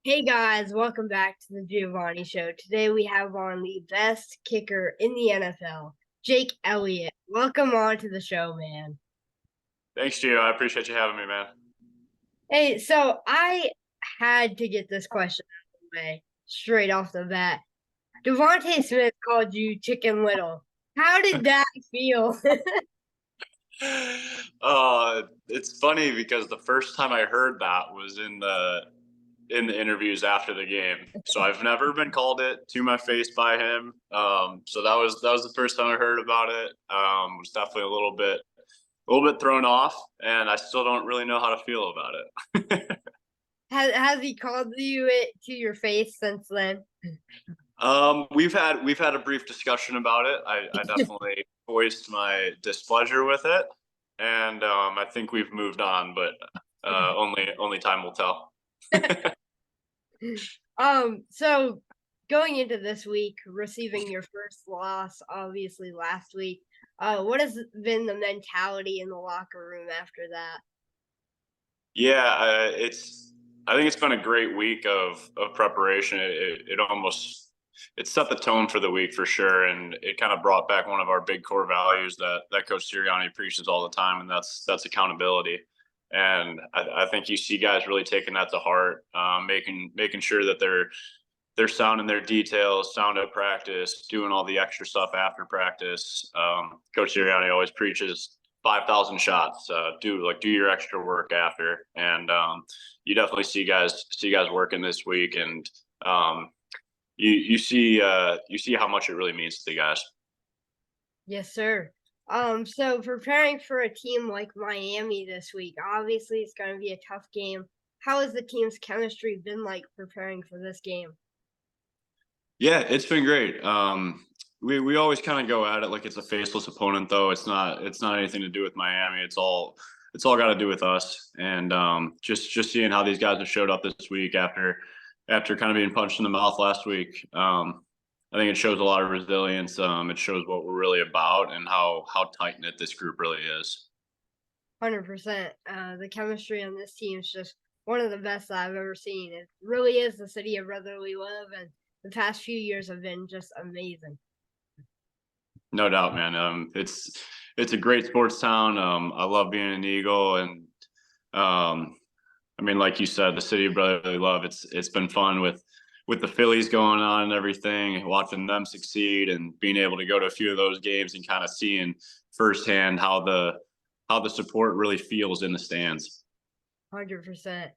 Hey guys, welcome back to the Giovanni Show. Today we have on the best kicker in the NFL, Jake Elliott. Welcome on to the show, man. Thanks, Gio. I appreciate you having me, man. Hey, so I had to get this question out of the way straight off the bat. Devontae Smith called you Chicken Little. How did that feel? It's funny because the first time I heard that was in the interviews after the game. So I've never been called it to my face by him. So that was the first time I heard about it. Was definitely a little bit thrown off, and I still don't really know how to feel about it. Has he called you it to your face since then? We've had a brief discussion about it. I definitely voiced my displeasure with it, and I think we've moved on, but only time will tell. So going into this week, receiving your first loss, obviously last week, what has been the mentality in the locker room after that? Yeah, I think it's been a great week of preparation. It set the tone for the week for sure, and it kind of brought back one of our big core values that Coach Sirianni preaches all the time, and that's accountability. And I think you see guys really taking that to heart, making sure that they're sound in their details, sound at practice, doing all the extra stuff after practice. Coach Sirianni always preaches 5,000 shots. Do your extra work after, and you definitely see guys working this week, and you see how much it really means to the guys. Yes, sir. So preparing for a team like Miami this week, obviously it's going to be a tough game. How has the team's chemistry been like preparing for this game? Yeah, it's been great. We always kind of go at it like it's a faceless opponent, though. It's not anything to do with Miami. It's all got to do with us, and just seeing how these guys have showed up this week after kind of being punched in the mouth last week. I think it shows a lot of resilience. It shows what we're really about and how tight knit this group really is. 100%. The chemistry on this team is just one of the best that I've ever seen. It really is the city of brotherly love, and the past few years have been just amazing. No doubt, man. It's a great sports town. I love being an Eagle, and I mean, like you said, the city of brotherly love. It's been fun with the Phillies going on and everything, watching them succeed, and being able to go to a few of those games and kind of seeing firsthand how the support really feels in the stands. 100%.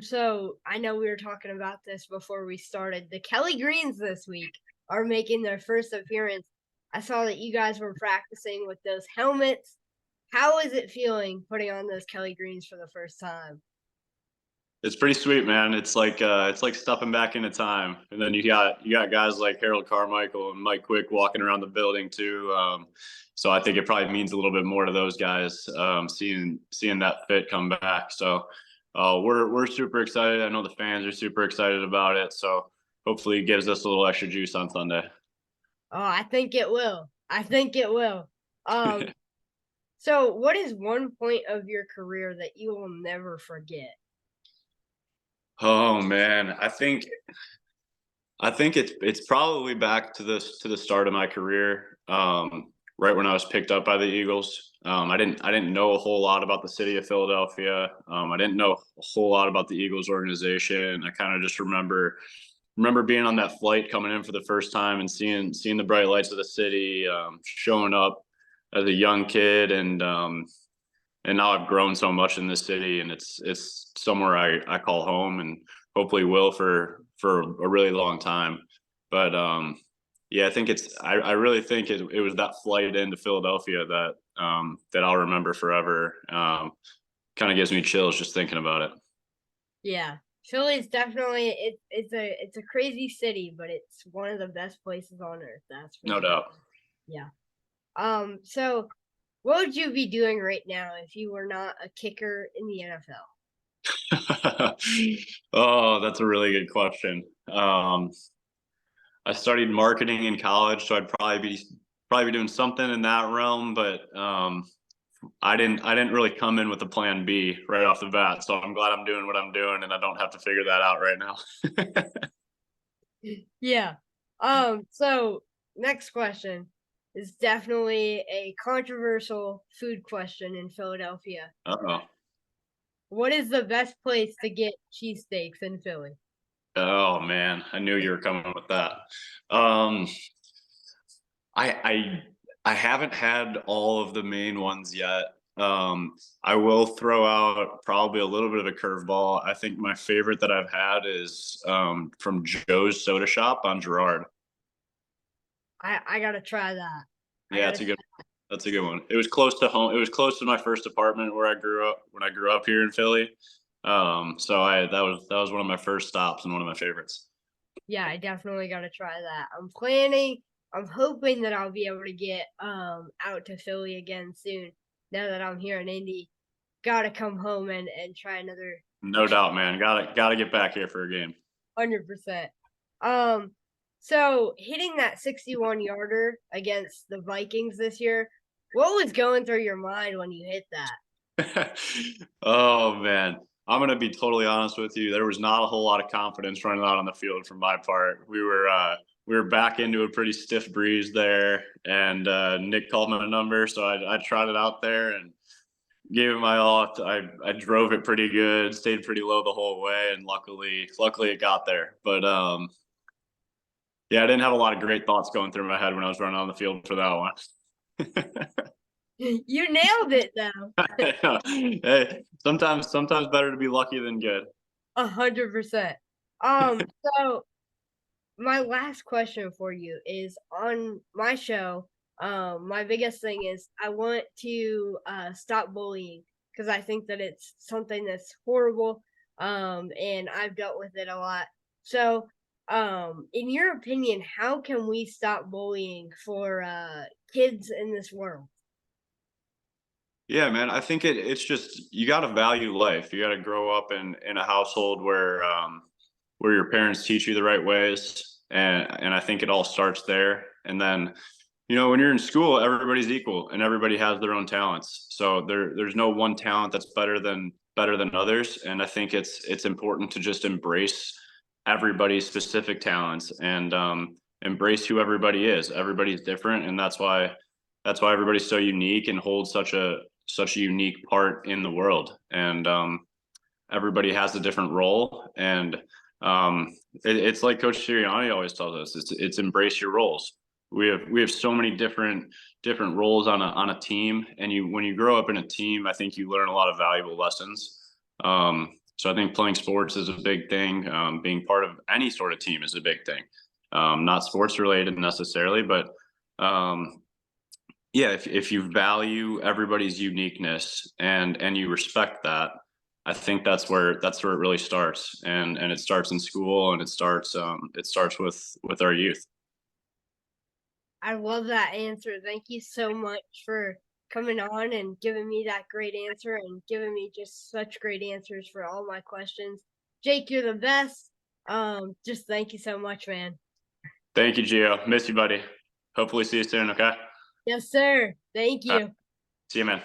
So I know we were talking about this before we started. The Kelly Greens this week are making their first appearance. I saw that you guys were practicing with those helmets. How is it feeling putting on those Kelly Greens for the first time? It's pretty sweet, man. It's like stepping back into time. And then you got guys like Harold Carmichael and Mike Quick walking around the building too. So I think it probably means a little bit more to those guys, seeing that fit come back. So we're super excited. I know the fans are super excited about it. So hopefully it gives us a little extra juice on Sunday. Oh, I think it will. I think it will. Um, so what is one point of your career that you will never forget? Oh man, I think it's probably back to the start of my career, right when I was picked up by the Eagles. I didn't know a whole lot about the city of Philadelphia. I didn't know a whole lot about the Eagles organization. I kind of just remember being on that flight coming in for the first time and seeing the bright lights of the city, showing up as a young kid, and now I've grown so much in this city, and it's somewhere I call home, and hopefully will for a really long time. But yeah, I really think it was that flight into Philadelphia that I'll remember forever. Kind of gives me chills just thinking about it. Yeah. Philly's definitely it's a crazy city, but it's one of the best places on earth, that's for No sure. doubt. Yeah. So what would you be doing right now if you were not a kicker in the NFL? Oh, that's a really good question. I studied marketing in college, so I'd probably be doing something in that realm. But I didn't really come in with a plan B right off the bat. So I'm glad I'm doing what I'm doing and I don't have to figure that out right now. Yeah. So next question is definitely a controversial food question in Philadelphia. Uh-oh. What is the best place to get cheesesteaks in Philly? Oh man, I knew you were coming with that. Um, I I I haven't had all of the main ones yet. I will throw out probably a little bit of a curveball. I think my favorite that I've had is from Joe's Soda Shop on Girard. I gotta try that. I Yeah, gotta it's a good. That's a good one. It was close to home. It was close to my first apartment where I grew up when I grew up here in Philly. So I that was one of my first stops and one of my favorites. Yeah, I definitely gotta try that. I'm hoping that I'll be able to get out to Philly again soon. Now that I'm here in Indy, gotta come home and try another No doubt, man. Gotta get back here for a game. 100%. Um, so hitting that 61 yarder against the Vikings this year, what was going through your mind when you hit that? Oh man, I'm gonna be totally honest with you. There was not a whole lot of confidence running out on the field from my part. We were back into a pretty stiff breeze there, and Nick called my number, so I tried it out there and gave it my all. I drove it pretty good, stayed pretty low the whole way, and luckily it got there. But yeah, I didn't have a lot of great thoughts going through my head when I was running on the field for that one. You nailed it though. Hey, sometimes better to be lucky than good. 100%. So my last question for you is on my show. My biggest thing is I want to stop bullying because I think that it's something that's horrible. And I've dealt with it a lot. So, in your opinion, how can we stop bullying for kids in this world? Yeah, man. I think it's just you got to value life. You got to grow up in a household where your parents teach you the right ways, and I think it all starts there. And then, when you're in school, everybody's equal and everybody has their own talents. So there's no one talent that's better than others. And I think it's important to just embrace everybody's specific talents and embrace who everybody is. Everybody's different, and that's why everybody's so unique and holds such a unique part in the world. And everybody has a different role. And it's like Coach Sirianni always tells us: it's embrace your roles. We have so many different roles on a team, and when you grow up in a team, I think you learn a lot of valuable lessons. So I think playing sports is a big thing. Being part of any sort of team is a big thing. Not sports related necessarily, but yeah, if you value everybody's uniqueness and you respect that, I think that's where it really starts, and it starts in school, and it starts with our youth. I love that answer. Thank you so much for coming on and giving me that great answer and giving me just such great answers for all my questions. Jake, you're the best. Just thank you so much, man. Thank you, Gio. Miss you, buddy. Hopefully see you soon. Okay. Yes, sir. Thank All right. you. See you, man.